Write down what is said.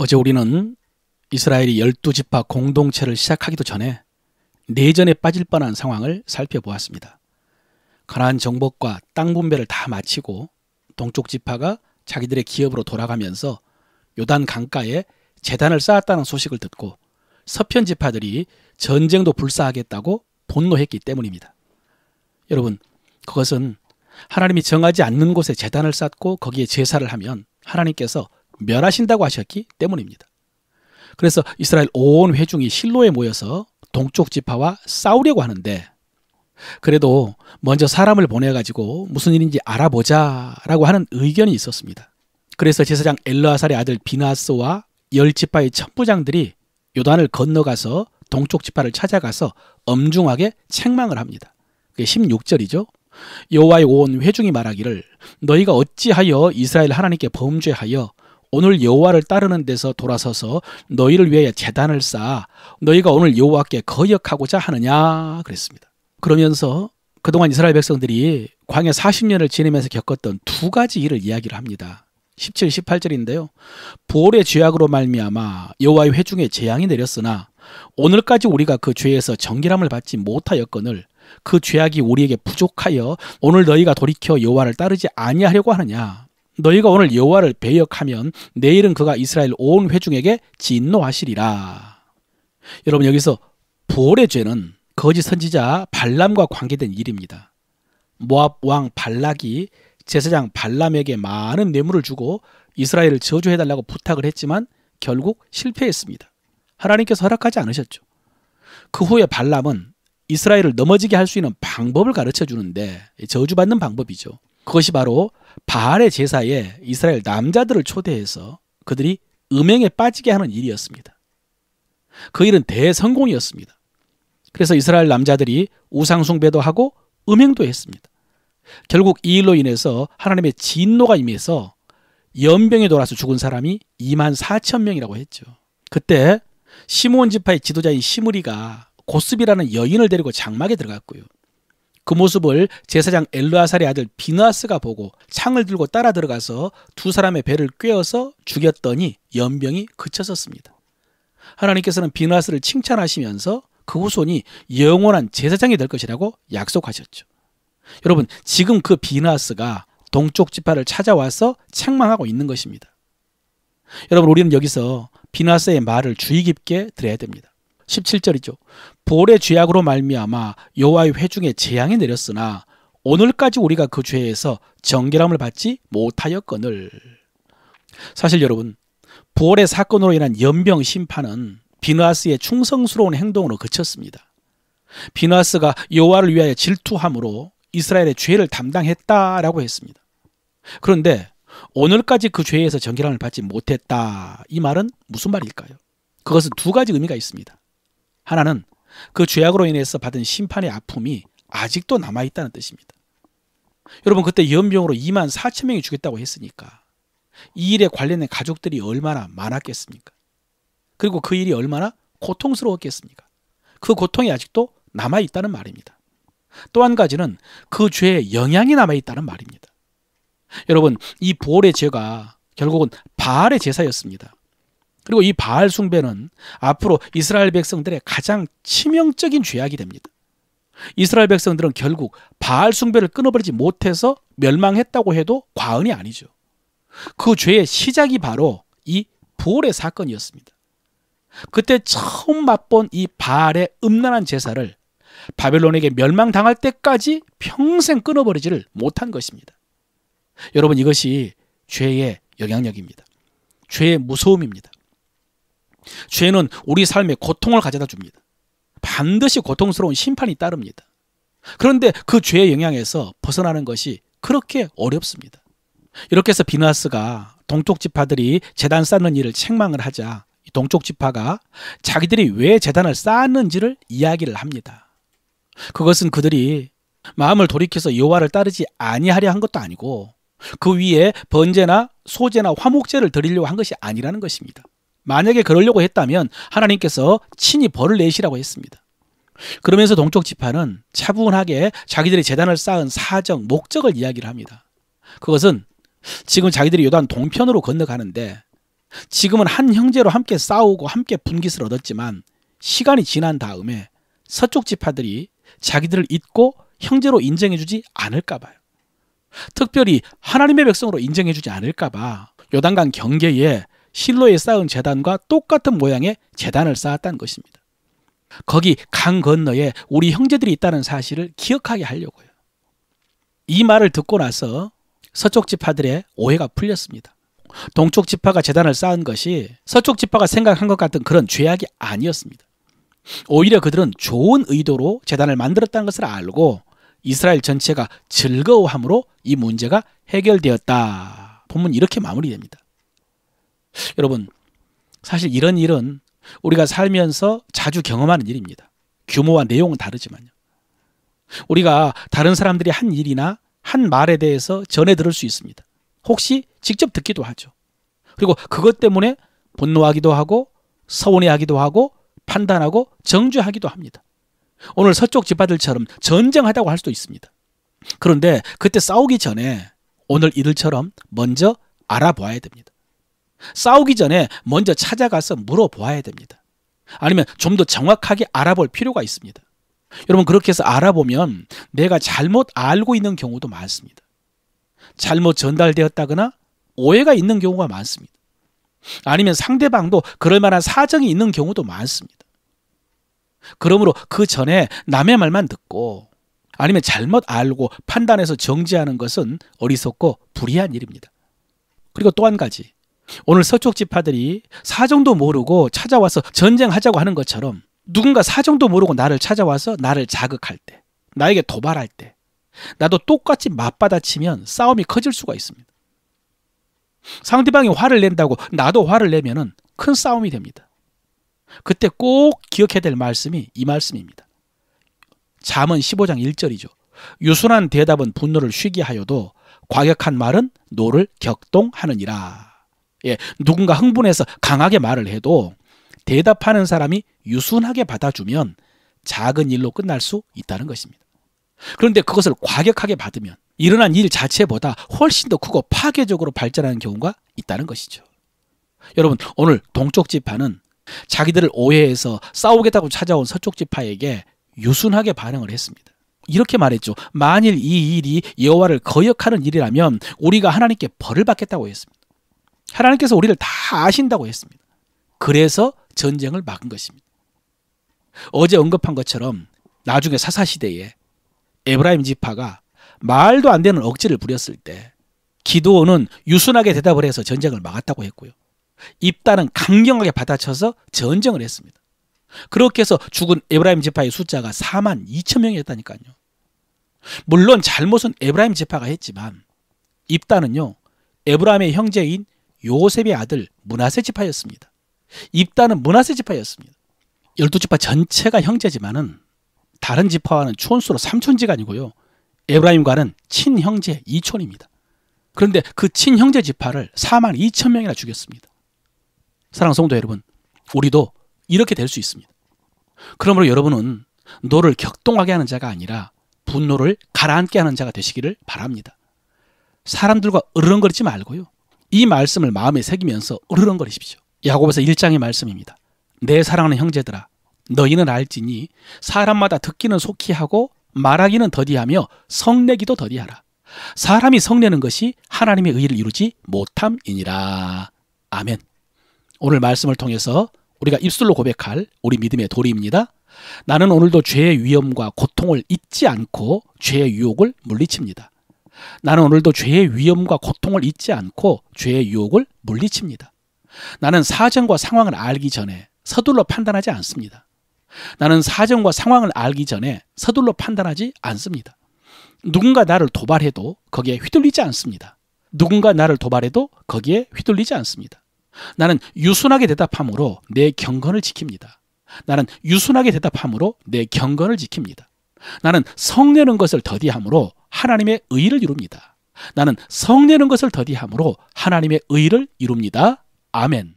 어제 우리는 이스라엘이 12지파 공동체를 시작하기도 전에 내전에 빠질 뻔한 상황을 살펴보았습니다. 가나안 정복과 땅 분배를 다 마치고 동쪽 지파가 자기들의 기업으로 돌아가면서 요단 강가에 제단을 쌓았다는 소식을 듣고 서편 지파들이 전쟁도 불사하겠다고 분노했기 때문입니다. 여러분, 그것은 하나님이 정하지 않는 곳에 제단을 쌓고 거기에 제사를 하면 하나님께서 멸하신다고 하셨기 때문입니다. 그래서 이스라엘 온 회중이 실로에 모여서 동쪽 지파와 싸우려고 하는데, 그래도 먼저 사람을 보내가지고 무슨 일인지 알아보자라고 하는 의견이 있었습니다. 그래서 제사장 엘르아살의 아들 비나스와 10지파의 천부장들이 요단을 건너가서 동쪽 지파를 찾아가서 엄중하게 책망을 합니다. 그게 16절이죠. 여호와의 온 회중이 말하기를 너희가 어찌하여 이스라엘 하나님께 범죄하여 오늘 여호와를 따르는 데서 돌아서서 너희를 위하여 제단을 쌓아 너희가 오늘 여호와께 거역하고자 하느냐 그랬습니다. 그러면서 그동안 이스라엘 백성들이 광야 40년을 지내면서 겪었던 두 가지 일을 이야기를 합니다. 17, 18절인데요. 보올의 죄악으로 말미암아 여호와의 회중에 재앙이 내렸으나 오늘까지 우리가 그 죄에서 정결함을 받지 못하였거늘 그 죄악이 우리에게 부족하여 오늘 너희가 돌이켜 여호와를 따르지 아니하려고 하느냐. 너희가 오늘 여호와를 배역하면 내일은 그가 이스라엘 온 회중에게 진노하시리라. 여러분, 여기서 보올의 죄는 거짓 선지자 발람과 관계된 일입니다. 모압 왕 발락이 제사장 발람에게 많은 뇌물을 주고 이스라엘을 저주해달라고 부탁을 했지만 결국 실패했습니다. 하나님께서 허락하지 않으셨죠. 그 후에 발람은 이스라엘을 넘어지게 할 수 있는 방법을 가르쳐 주는데, 저주받는 방법이죠. 그것이 바로 바알의 제사에 이스라엘 남자들을 초대해서 그들이 음행에 빠지게 하는 일이었습니다. 그 일은 대성공이었습니다. 그래서 이스라엘 남자들이 우상 숭배도 하고 음행도 했습니다. 결국 이 일로 인해서 하나님의 진노가 임해서 연병에 돌아서 죽은 사람이 24,000명이라고 했죠. 그때 시므온 지파의 지도자인 시므리가 고스비라는 여인을 데리고 장막에 들어갔고요. 그 모습을 제사장 엘르아살의 아들 비나스가 보고 창을 들고 따라 들어가서 두 사람의 배를 꿰어서 죽였더니 연병이 그쳤었습니다. 하나님께서는 비나스를 칭찬하시면서 그 후손이 영원한 제사장이 될 것이라고 약속하셨죠. 여러분, 지금 그 비나스가 동쪽 지파를 찾아와서 책망하고 있는 것입니다. 여러분, 우리는 여기서 비나스의 말을 주의 깊게 들어야 됩니다. 17절이죠. 보올의 죄악으로 말미암아 여호와의 회중에 재앙이 내렸으나 오늘까지 우리가 그 죄에서 정결함을 받지 못하였거늘. 사실 여러분, 보올의 사건으로 인한 연병 심판은 비나스의 충성스러운 행동으로 그쳤습니다. 비나스가 여호와를 위하여 질투함으로 이스라엘의 죄를 담당했다라고 했습니다. 그런데 오늘까지 그 죄에서 정결함을 받지 못했다, 이 말은 무슨 말일까요? 그것은 두 가지 의미가 있습니다. 하나는 그 죄악으로 인해서 받은 심판의 아픔이 아직도 남아있다는 뜻입니다. 여러분, 그때 연병으로 24,000명이 죽였다고 했으니까 이 일에 관련된 가족들이 얼마나 많았겠습니까? 그리고 그 일이 얼마나 고통스러웠겠습니까? 그 고통이 아직도 남아있다는 말입니다. 또 한 가지는 그 죄의 영향이 남아있다는 말입니다. 여러분, 이 보올의 죄가 결국은 바알의 제사였습니다. 그리고 이 바알 숭배는 앞으로 이스라엘 백성들의 가장 치명적인 죄악이 됩니다. 이스라엘 백성들은 결국 바알 숭배를 끊어버리지 못해서 멸망했다고 해도 과언이 아니죠. 그 죄의 시작이 바로 이 보올의 사건이었습니다. 그때 처음 맛본 이 바알의 음란한 제사를 바벨론에게 멸망당할 때까지 평생 끊어버리지를 못한 것입니다. 여러분, 이것이 죄의 영향력입니다. 죄의 무서움입니다. 죄는 우리 삶에 고통을 가져다 줍니다. 반드시 고통스러운 심판이 따릅니다. 그런데 그 죄의 영향에서 벗어나는 것이 그렇게 어렵습니다. 이렇게 해서 비나스가 동쪽 지파들이 제단 쌓는 일을 책망을 하자 동쪽 지파가 자기들이 왜 제단을 쌓았는지를 이야기를 합니다. 그것은 그들이 마음을 돌이켜서 여호와를 따르지 아니하려 한 것도 아니고 그 위에 번제나 소제나 화목제를 드리려고 한 것이 아니라는 것입니다. 만약에 그러려고 했다면 하나님께서 친히 벌을 내시라고 했습니다. 그러면서 동쪽 지파는 차분하게 자기들이 제단을 쌓은 사정, 목적을 이야기를 합니다. 그것은 지금 자기들이 요단 동편으로 건너가는데 지금은 한 형제로 함께 싸우고 함께 분깃을 얻었지만 시간이 지난 다음에 서쪽 지파들이 자기들을 잊고 형제로 인정해주지 않을까 봐요. 특별히 하나님의 백성으로 인정해주지 않을까 봐 요단강 경계에 실로에 쌓은 제단과 똑같은 모양의 제단을 쌓았다는 것입니다. 거기 강 건너에 우리 형제들이 있다는 사실을 기억하게 하려고요. 이 말을 듣고 나서 서쪽 지파들의 오해가 풀렸습니다. 동쪽 지파가 제단을 쌓은 것이 서쪽 지파가 생각한 것 같은 그런 죄악이 아니었습니다. 오히려 그들은 좋은 의도로 제단을 만들었다는 것을 알고 이스라엘 전체가 즐거워함으로 이 문제가 해결되었다. 본문 이렇게 마무리됩니다. 여러분, 사실 이런 일은 우리가 살면서 자주 경험하는 일입니다. 규모와 내용은 다르지만요. 우리가 다른 사람들이 한 일이나 한 말에 대해서 전해 들을 수 있습니다. 혹시 직접 듣기도 하죠. 그리고 그것 때문에 분노하기도 하고 서운해하기도 하고 판단하고 정죄하기도 합니다. 오늘 서쪽 지파들처럼 전쟁하다고 할 수도 있습니다. 그런데 그때 싸우기 전에 오늘 이들처럼 먼저 알아보아야 됩니다. 싸우기 전에 먼저 찾아가서 물어보아야 됩니다. 아니면 좀 더 정확하게 알아볼 필요가 있습니다. 여러분, 그렇게 해서 알아보면 내가 잘못 알고 있는 경우도 많습니다. 잘못 전달되었다거나 오해가 있는 경우가 많습니다. 아니면 상대방도 그럴 만한 사정이 있는 경우도 많습니다. 그러므로 그 전에 남의 말만 듣고 아니면 잘못 알고 판단해서 정죄하는 것은 어리석고 불의한 일입니다. 그리고 또 한 가지, 오늘 서쪽 지파들이 사정도 모르고 찾아와서 전쟁하자고 하는 것처럼 누군가 사정도 모르고 나를 찾아와서 나를 자극할 때, 나에게 도발할 때 나도 똑같이 맞받아치면 싸움이 커질 수가 있습니다. 상대방이 화를 낸다고 나도 화를 내면은 큰 싸움이 됩니다. 그때 꼭 기억해야 될 말씀이 이 말씀입니다. 잠언 15장 1절이죠. 유순한 대답은 분노를 쉬게 하여도 과격한 말은 노를 격동하느니라. 예, 누군가 흥분해서 강하게 말을 해도 대답하는 사람이 유순하게 받아주면 작은 일로 끝날 수 있다는 것입니다. 그런데 그것을 과격하게 받으면 일어난 일 자체보다 훨씬 더 크고 파괴적으로 발전하는 경우가 있다는 것이죠. 여러분, 오늘 동쪽 지파는 자기들을 오해해서 싸우겠다고 찾아온 서쪽 지파에게 유순하게 반응을 했습니다. 이렇게 말했죠. 만일 이 일이 여호와를 거역하는 일이라면 우리가 하나님께 벌을 받겠다고 했습니다. 하나님께서 우리를 다 아신다고 했습니다. 그래서 전쟁을 막은 것입니다. 어제 언급한 것처럼 나중에 사사시대에 에브라임 지파가 말도 안 되는 억지를 부렸을 때 기드온은 유순하게 대답을 해서 전쟁을 막았다고 했고요. 입단은 강경하게 받아쳐서 전쟁을 했습니다. 그렇게 해서 죽은 에브라임 지파의 숫자가 4만 2천 명이었다니까요. 물론 잘못은 에브라임 지파가 했지만 입단은요, 에브라임의 형제인 요셉의 아들 므낫세 지파였습니다. 입단은 므낫세 지파였습니다. 12지파 전체가 형제지만은 다른 지파와는 촌수로 3촌지간이고요. 에브라임과는 친형제 2촌입니다. 그런데 그 친형제 지파를 4만 2천 명이나 죽였습니다. 사랑하는 성도 여러분, 우리도 이렇게 될 수 있습니다. 그러므로 여러분은 너를 격동하게 하는 자가 아니라 분노를 가라앉게 하는 자가 되시기를 바랍니다. 사람들과 으르렁거리지 말고요, 이 말씀을 마음에 새기면서 으르렁거리십시오. 야고보서 1장의 말씀입니다. 내 사랑하는 형제들아, 너희는 알지니 사람마다 듣기는 속히 하고 말하기는 더디하며 성내기도 더디하라. 사람이 성내는 것이 하나님의 의를 이루지 못함이니라. 아멘. 오늘 말씀을 통해서 우리가 입술로 고백할 우리 믿음의 도리입니다. 나는 오늘도 죄의 위험과 고통을 잊지 않고 죄의 유혹을 물리칩니다. 나는 오늘도 죄의 위험과 고통을 잊지 않고 죄의 유혹을 물리칩니다. 나는 사정과 상황을 알기 전에 서둘러 판단하지 않습니다. 나는 사정과 상황을 알기 전에 서둘러 판단하지 않습니다. 누군가 나를 도발해도 거기에 휘둘리지 않습니다. 누군가 나를 도발해도 거기에 휘둘리지 않습니다. 나는 유순하게 대답함으로 내 경건을 지킵니다. 나는 유순하게 대답함으로 내 경건을 지킵니다. 나는 성내는 것을 더디함으로 하나님의 의를 이룹니다. 나는 성내는 것을 더디함으로 하나님의 의를 이룹니다. 아멘.